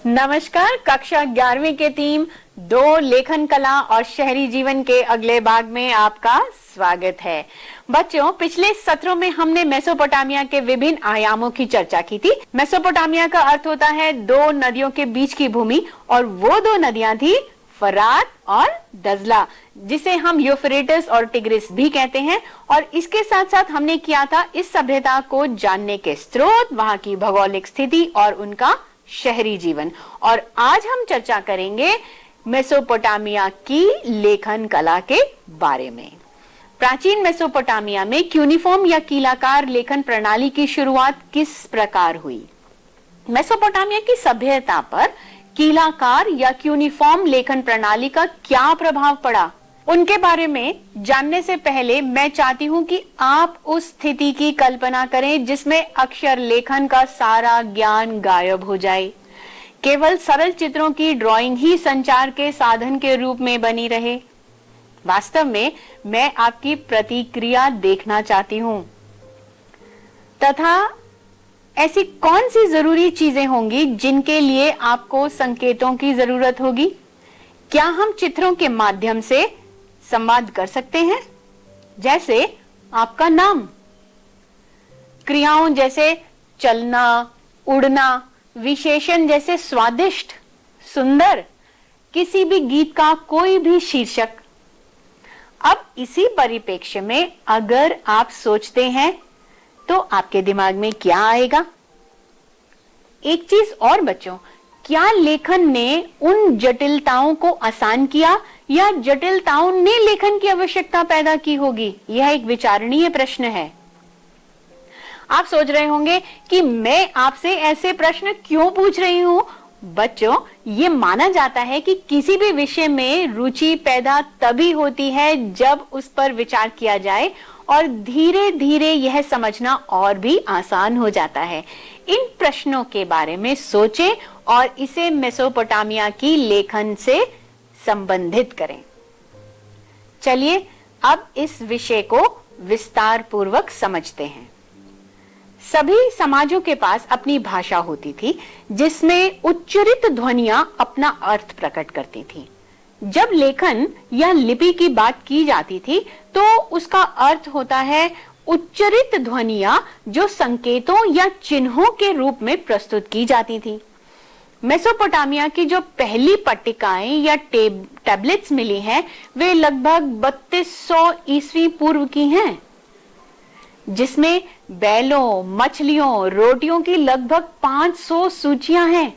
नमस्कार। कक्षा 11वीं के टीम 2 लेखन कला और शहरी जीवन के अगले भाग में आपका स्वागत है। बच्चों, पिछले सत्रों में हमने मेसोपोटामिया के विभिन्न आयामों की चर्चा की थी। मेसोपोटामिया का अर्थ होता है 2 नदियों के बीच की भूमि, और वो 2 नदियां थी फरात और दजला, जिसे हम यूफ्रेटिस और टिग्रिस भी कहते हैं। और इसके साथ साथ हमने किया था इस सभ्यता को जानने के स्रोत, वहां की भौगोलिक स्थिति और उनका शहरी जीवन। और आज हम चर्चा करेंगे मेसोपोटामिया की लेखन कला के बारे में। प्राचीन मेसोपोटामिया में क्यूनिफॉर्म या कीलाकार लेखन प्रणाली की शुरुआत किस प्रकार हुई? मेसोपोटामिया की सभ्यता पर कीलाकार या क्यूनिफॉर्म लेखन प्रणाली का क्या प्रभाव पड़ा, उनके बारे में जानने से पहले मैं चाहती हूं कि आप उस स्थिति की कल्पना करें जिसमें अक्षर लेखन का सारा ज्ञान गायब हो जाए। केवल सरल चित्रों की ड्राइंग ही संचार के साधन के रूप में बनी रहे। वास्तव में मैं आपकी प्रतिक्रिया देखना चाहती हूं। तथा ऐसी कौन सी जरूरी चीजें होंगी जिनके लिए आपको संकेतों की जरूरत होगी? क्या हम चित्रों के माध्यम से संवाद कर सकते हैं? जैसे आपका नाम, क्रियाओं जैसे चलना, उड़ना, विशेषण जैसे स्वादिष्ट, सुंदर, किसी भी गीत का कोई भी शीर्षक। अब इसी परिप्रेक्ष्य में अगर आप सोचते हैं तो आपके दिमाग में क्या आएगा? एक चीज और बच्चों, क्या लेखन ने उन जटिलताओं को आसान किया या जटिलताओं ने लेखन की आवश्यकता पैदा की होगी? यह एक विचारणीय प्रश्न है। आप सोच रहे होंगे कि मैं आपसे ऐसे प्रश्न क्यों पूछ रही हूं? बच्चों, ये माना जाता है कि किसी भी विषय में रुचि पैदा तभी होती है जब उस पर विचार किया जाए, और धीरे धीरे यह समझना और भी आसान हो जाता है। इन प्रश्नों के बारे में सोचें और इसे मेसोपोटामिया की लेखन से संबंधित करें। चलिए अब इस विषय को विस्तार पूर्वक समझते हैं। सभी समाजों के पास अपनी भाषा होती थी जिसमें उच्चरित ध्वनियां अपना अर्थ प्रकट करती थी। जब लेखन या लिपि की बात की जाती थी तो उसका अर्थ होता है उच्चरित ध्वनियां जो संकेतों या चिन्हों के रूप में प्रस्तुत की जाती थी। मेसोपोटामिया की जो पहली पट्टिकाएं या टैबलेट्स मिली हैं, वे लगभग 3200 ईस्वी पूर्व की हैं, जिसमें बैलों, मछलियों, रोटियों की लगभग 500 सूचियां हैं।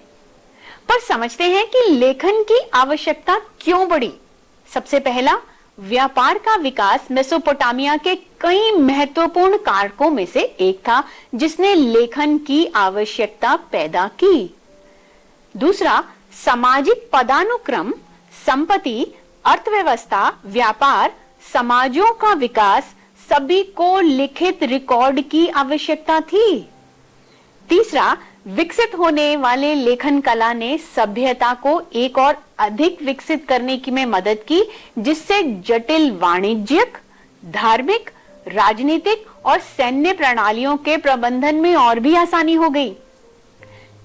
पर समझते हैं कि लेखन की आवश्यकता क्यों बढ़ी। सबसे पहला, व्यापार का विकास मेसोपोटामिया के कई महत्वपूर्ण कारकों में से एक था जिसने लेखन की आवश्यकता पैदा की। दूसरा, सामाजिक पदानुक्रम, संपत्ति, अर्थव्यवस्था, व्यापार, समाजों का विकास, सभी को लिखित रिकॉर्ड की आवश्यकता थी। तीसरा, विकसित होने वाले लेखन कला ने सभ्यता को एक और अधिक विकसित करने की में मदद की, जिससे जटिल वाणिज्यिक, धार्मिक, राजनीतिक और सैन्य प्रणालियों के प्रबंधन में और भी आसानी हो गई।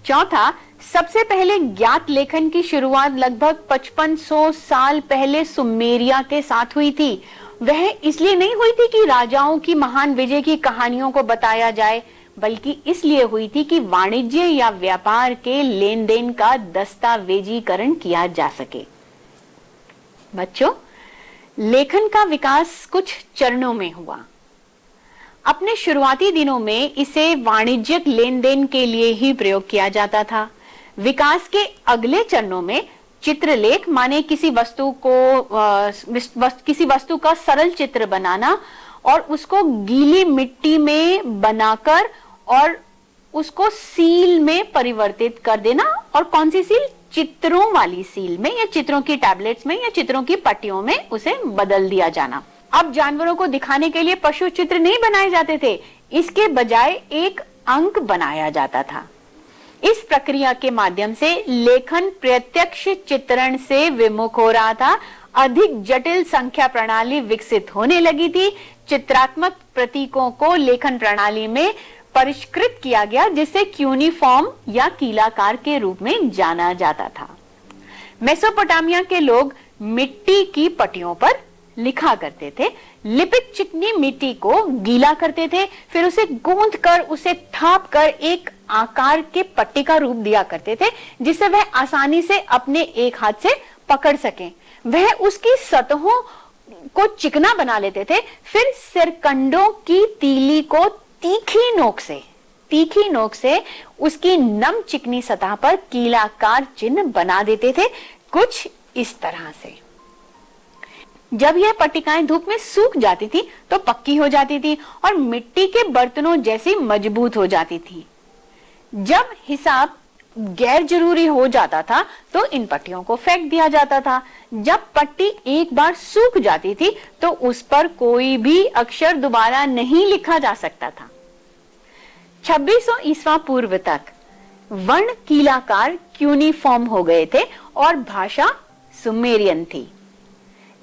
चौथा, सबसे पहले ज्ञात लेखन की शुरुआत लगभग 5500 साल पहले सुमेरिया के साथ हुई थी। वह इसलिए नहीं हुई थी कि राजाओं की महान विजय की कहानियों को बताया जाए, बल्कि इसलिए हुई थी कि वाणिज्य या व्यापार के लेन देन का दस्तावेजीकरण किया जा सके। बच्चों, लेखन का विकास कुछ चरणों में हुआ। अपने शुरुआती दिनों में इसे वाणिज्यिक लेन देन के लिए ही प्रयोग किया जाता था। विकास के अगले चरणों में चित्रलेख माने किसी वस्तु का सरल चित्र बनाना और उसको गीली मिट्टी में बनाकर और उसको सील में परिवर्तित कर देना। और कौन सी सील? चित्रों वाली सील में, या चित्रों की टैबलेट्स में, या चित्रों की पट्टियों में उसे बदल दिया जाना। अब जानवरों को दिखाने के लिए पशु चित्र नहीं बनाए जाते थे, इसके बजाय एक अंक बनाया जाता था। इस प्रक्रिया के माध्यम से लेखन प्रत्यक्ष चित्रण से विमुख हो रहा था। अधिक जटिल संख्या प्रणाली विकसित होने लगी थी। चित्रात्मक प्रतीकों को लेखन प्रणाली में परिष्कृत किया गया, जिसे क्यूनिफॉर्म या कीलाकार के रूप में जाना जाता था। मेसोपोटामिया के लोग मिट्टी की पट्टियों पर लिखा करते थे। लिपिक चिकनी मिट्टी को गीला करते थे, फिर उसे गूंथ कर, उसे थाप कर एक आकार के पट्टी का रूप दिया करते थे, जिसे वह आसानी से अपने एक हाथ से पकड़ सकें। वह उसकी सतहों को चिकना बना लेते थे, फिर सिरकंडों की तीली को तीखी नोक से उसकी नम चिकनी सतह पर कीलाकार चिन्ह बना देते थे, कुछ इस तरह से। जब यह पट्टिकाएं धूप में सूख जाती थी तो पक्की हो जाती थी और मिट्टी के बर्तनों जैसी मजबूत हो जाती थी। जब हिसाब गैर जरूरी हो जाता था तो इन पट्टियों को फेंक दिया जाता था। जब पट्टी एक बार सूख जाती थी तो उस पर कोई भी अक्षर दोबारा नहीं लिखा जा सकता था। 2600 ईस्वा पूर्व तक वर्ण कीलाकार क्यूनिफॉर्म हो गए थे और भाषा सुमेरियन थी।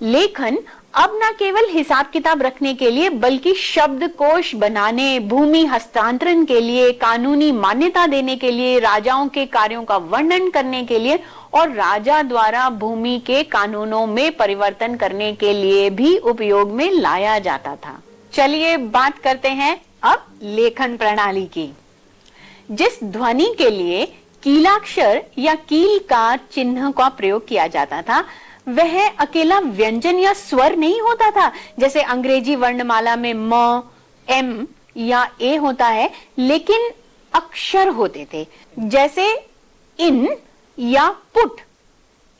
लेखन अब न केवल हिसाब किताब रखने के लिए बल्कि शब्दकोश बनाने, भूमि हस्तांतरण के लिए, कानूनी मान्यता देने के लिए, राजाओं के कार्यों का वर्णन करने के लिए और राजा द्वारा भूमि के कानूनों में परिवर्तन करने के लिए भी उपयोग में लाया जाता था। चलिए बात करते हैं अब लेखन प्रणाली की। जिस ध्वनि के लिए कीलाक्षर या कील का चिन्ह का प्रयोग किया जाता था वह अकेला व्यंजन या स्वर नहीं होता था, जैसे अंग्रेजी वर्णमाला में म, एम या ए होता है, लेकिन अक्षर होते थे, जैसे इन या पुट।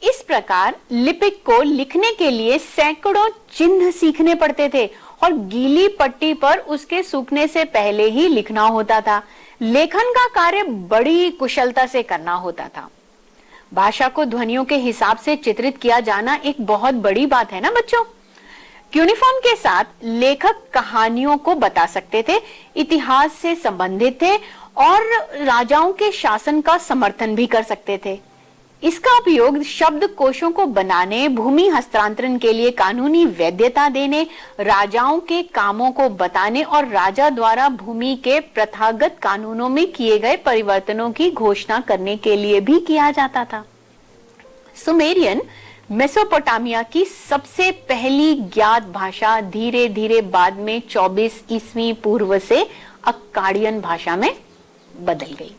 इस प्रकार लिपिक को लिखने के लिए सैकड़ों चिन्ह सीखने पड़ते थे और गीली पट्टी पर उसके सूखने से पहले ही लिखना होता था। लेखन का कार्य बड़ी कुशलता से करना होता था। भाषा को ध्वनियों के हिसाब से चित्रित किया जाना एक बहुत बड़ी बात है ना बच्चों। क्यूनिफॉर्म के साथ लेखक कहानियों को बता सकते थे, इतिहास से संबंधित थे और राजाओं के शासन का समर्थन भी कर सकते थे। इसका उपयोग शब्दकोशों को बनाने, भूमि हस्तांतरण के लिए कानूनी वैधता देने, राजाओं के कामों को बताने और राजा द्वारा भूमि के प्रथागत कानूनों में किए गए परिवर्तनों की घोषणा करने के लिए भी किया जाता था। सुमेरियन मेसोपोटामिया की सबसे पहली ज्ञात भाषा धीरे धीरे बाद में 24 ईस्वी पूर्व से अक्काडियन भाषा में बदल गई।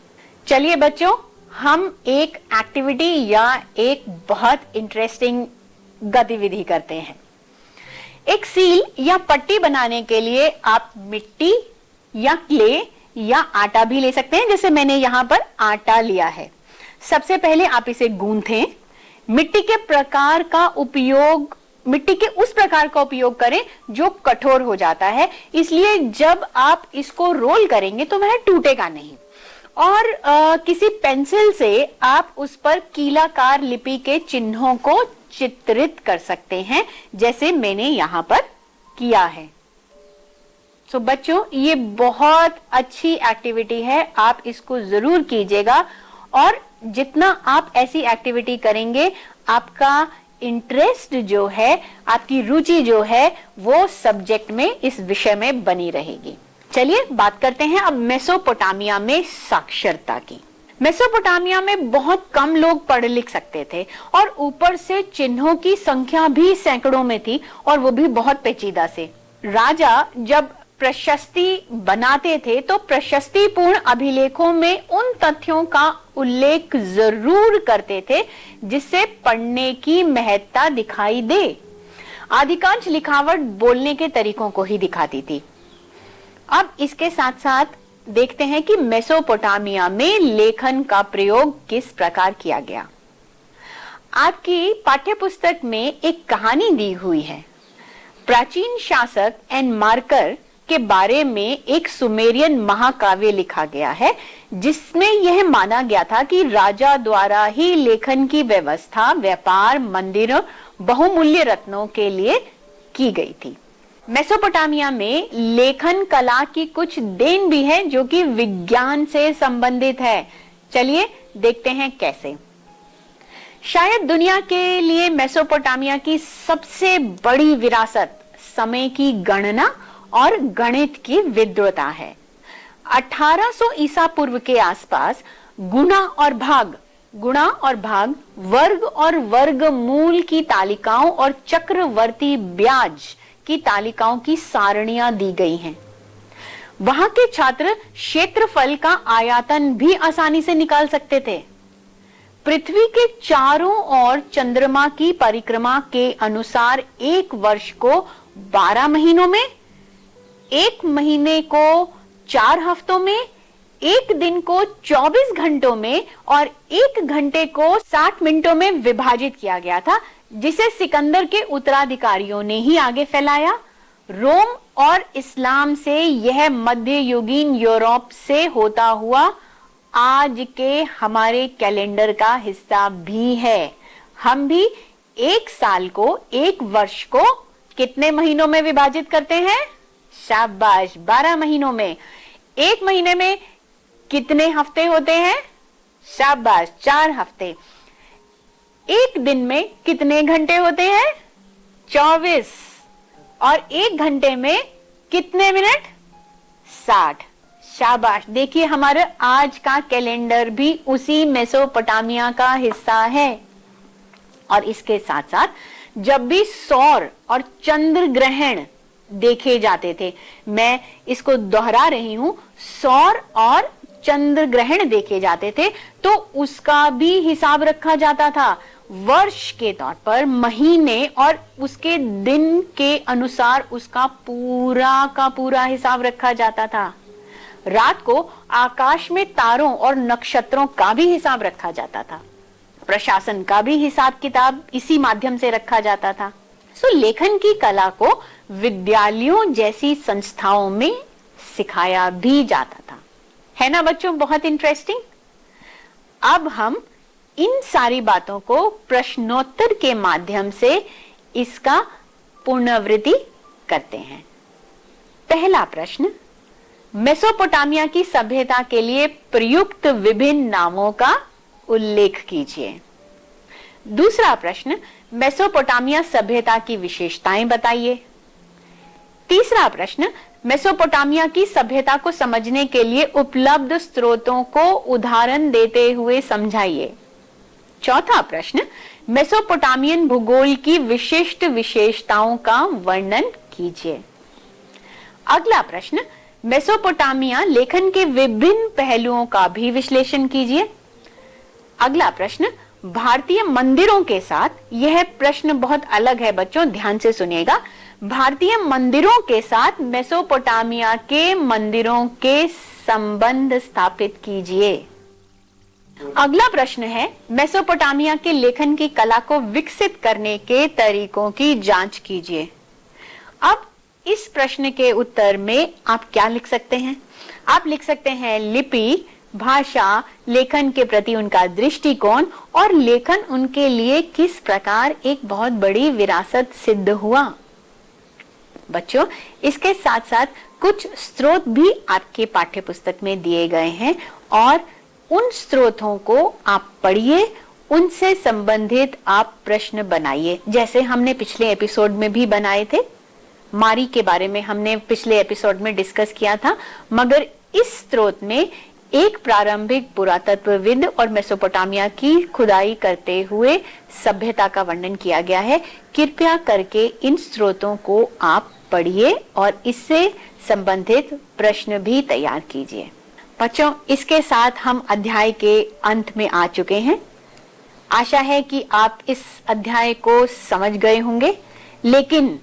चलिए बच्चों, हम एक एक्टिविटी या एक बहुत इंटरेस्टिंग गतिविधि करते हैं। एक सील या पट्टी बनाने के लिए आप मिट्टी या क्ले या आटा भी ले सकते हैं, जैसे मैंने यहां पर आटा लिया है। सबसे पहले आप इसे गूंथें। मिट्टी के उस प्रकार का उपयोग करें जो कठोर हो जाता है, इसलिए जब आप इसको रोल करेंगे तो वह टूटेगा नहीं। और किसी पेंसिल से आप उस पर कीलाकार लिपि के चिन्हों को चित्रित कर सकते हैं, जैसे मैंने यहां पर किया है। तो बच्चों, ये बहुत अच्छी एक्टिविटी है, आप इसको जरूर कीजिएगा और जितना आप ऐसी एक्टिविटी करेंगे आपका इंटरेस्ट जो है, आपकी रुचि जो है, वो सब्जेक्ट में, इस विषय में बनी रहेगी। चलिए बात करते हैं अब मेसोपोटामिया में साक्षरता की। मेसोपोटामिया में बहुत कम लोग पढ़ लिख सकते थे और ऊपर से चिन्हों की संख्या भी सैकड़ों में थी और वो भी बहुत पेचीदा से। राजा जब प्रशस्ति बनाते थे तो प्रशस्तिपूर्ण अभिलेखों में उन तथ्यों का उल्लेख जरूर करते थे जिससे पढ़ने की महत्ता दिखाई दे। अधिकांश लिखावट बोलने के तरीकों को ही दिखाती थी। अब इसके साथ साथ देखते हैं कि मेसोपोटामिया में लेखन का प्रयोग किस प्रकार किया गया। आपकी पाठ्यपुस्तक में एक कहानी दी हुई है। प्राचीन शासक एन मार्कर के बारे में एक सुमेरियन महाकाव्य लिखा गया है, जिसमें यह माना गया था कि राजा द्वारा ही लेखन की व्यवस्था व्यापार, मंदिरों, बहुमूल्य रत्नों के लिए की गई थी। मेसोपोटामिया में लेखन कला की कुछ देन भी है जो कि विज्ञान से संबंधित है। चलिए देखते हैं कैसे। शायद दुनिया के लिए मेसोपोटामिया की सबसे बड़ी विरासत समय की गणना और गणित की विद्वता है। 1800 ईसा पूर्व के आसपास गुणा और भाग, वर्ग और वर्गमूल की तालिकाओं और चक्रवर्ती ब्याज की तालिकाओं की सारणियां दी गई हैं। वहां के छात्र क्षेत्रफल का आयतन भी आसानी से निकाल सकते थे। पृथ्वी के चारों ओर चंद्रमा की परिक्रमा के अनुसार एक वर्ष को 12 महीनों में, एक महीने को 4 हफ्तों में, एक दिन को 24 घंटों में और एक घंटे को 60 मिनटों में विभाजित किया गया था, जिसे सिकंदर के उत्तराधिकारियों ने ही आगे फैलाया। रोम और इस्लाम से यह मध्ययुगीन यूरोप से होता हुआ आज के हमारे कैलेंडर का हिस्सा भी है। हम भी एक साल को, एक वर्ष को कितने महीनों में विभाजित करते हैं? शाबाश, 12 महीनों में। एक महीने में कितने हफ्ते होते हैं? शाबाश, 4 हफ्ते। एक दिन में कितने घंटे होते हैं? 24। और एक घंटे में कितने मिनट? 60। शाबाश। देखिए, हमारा आज का कैलेंडर भी उसी मेसोपोटामिया का हिस्सा है। और इसके साथ साथ जब भी सौर और चंद्र ग्रहण देखे जाते थे, मैं इसको दोहरा रही हूं, सौर और चंद्र ग्रहण देखे जाते थे तो उसका भी हिसाब रखा जाता था। वर्ष के तौर पर महीने और उसके दिन के अनुसार उसका पूरा का पूरा हिसाब रखा जाता था। रात को आकाश में तारों और नक्षत्रों का भी हिसाब रखा जाता था। प्रशासन का भी हिसाब किताब इसी माध्यम से रखा जाता था। लेखन की कला को विद्यालयों जैसी संस्थाओं में सिखाया भी जाता था। है ना बच्चों, बहुत इंटरेस्टिंग। अब हम इन सारी बातों को प्रश्नोत्तर के माध्यम से इसका पुनरावृत्ति करते हैं। पहला प्रश्न, मेसोपोटामिया की सभ्यता के लिए प्रयुक्त विभिन्न नामों का उल्लेख कीजिए। दूसरा प्रश्न, मेसोपोटामिया सभ्यता की विशेषताएं बताइए। तीसरा प्रश्न, मेसोपोटामिया की सभ्यता को समझने के लिए उपलब्ध स्रोतों को उदाहरण देते हुए समझाइए। चौथा प्रश्न, मेसोपोटामियन भूगोल की विशिष्ट विशेषताओं का वर्णन कीजिए। अगला प्रश्न, मेसोपोटामिया लेखन के विभिन्न पहलुओं का भी विश्लेषण कीजिए। अगला प्रश्न, भारतीय मंदिरों के साथ, यह प्रश्न बहुत अलग है बच्चों, ध्यान से सुनिएगा। भारतीय मंदिरों के साथ मेसोपोटामिया के मंदिरों के संबंध स्थापित कीजिए। अगला प्रश्न है, मेसोपोटामिया के लेखन की कला को विकसित करने के तरीकों की जांच कीजिए। अब इस प्रश्न के उत्तर में आप क्या लिख सकते हैं? आप लिख सकते हैं लिपि, भाषा, लेखन के प्रति उनका दृष्टिकोण और लेखन उनके लिए किस प्रकार एक बहुत बड़ी विरासत सिद्ध हुआ। बच्चों, इसके साथ साथ कुछ स्रोत भी आपके पाठ्य पुस्तक में दिए गए हैं और उन स्रोतों को आप पढ़िए, उनसे संबंधित आप प्रश्न बनाइए, जैसे हमने पिछले एपिसोड में भी बनाए थे। मारी के बारे में हमने पिछले एपिसोड में डिस्कस किया था, मगर इस स्रोत में एक प्रारंभिक पुरातत्वविद और मेसोपोटामिया की खुदाई करते हुए सभ्यता का वर्णन किया गया है। कृपया करके इन स्रोतों को आप पढ़िए और इससे संबंधित प्रश्न भी तैयार कीजिए। बच्चों, इसके साथ हम अध्याय के अंत में आ चुके हैं। आशा है कि आप इस अध्याय को समझ गए होंगे, लेकिन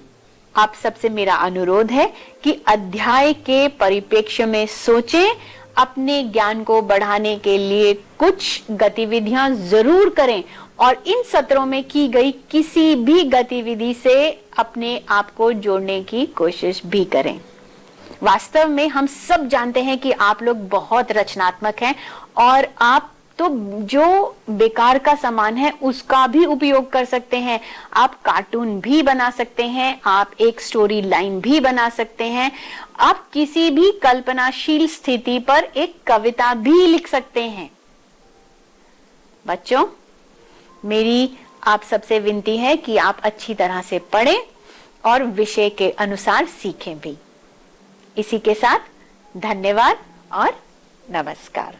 आप सबसे मेरा अनुरोध है कि अध्याय के परिप्रेक्ष्य में सोचें, अपने ज्ञान को बढ़ाने के लिए कुछ गतिविधियां जरूर करें और इन सत्रों में की गई किसी भी गतिविधि से अपने आप को जोड़ने की कोशिश भी करें। वास्तव में हम सब जानते हैं कि आप लोग बहुत रचनात्मक हैं और आप तो जो बेकार का सामान है उसका भी उपयोग कर सकते हैं। आप कार्टून भी बना सकते हैं, आप एक स्टोरी लाइन भी बना सकते हैं, आप किसी भी कल्पनाशील स्थिति पर एक कविता भी लिख सकते हैं। बच्चों, मेरी आप सबसे विनती है कि आप अच्छी तरह से पढ़ें और विषय के अनुसार सीखें भी। इसी के साथ धन्यवाद और नमस्कार।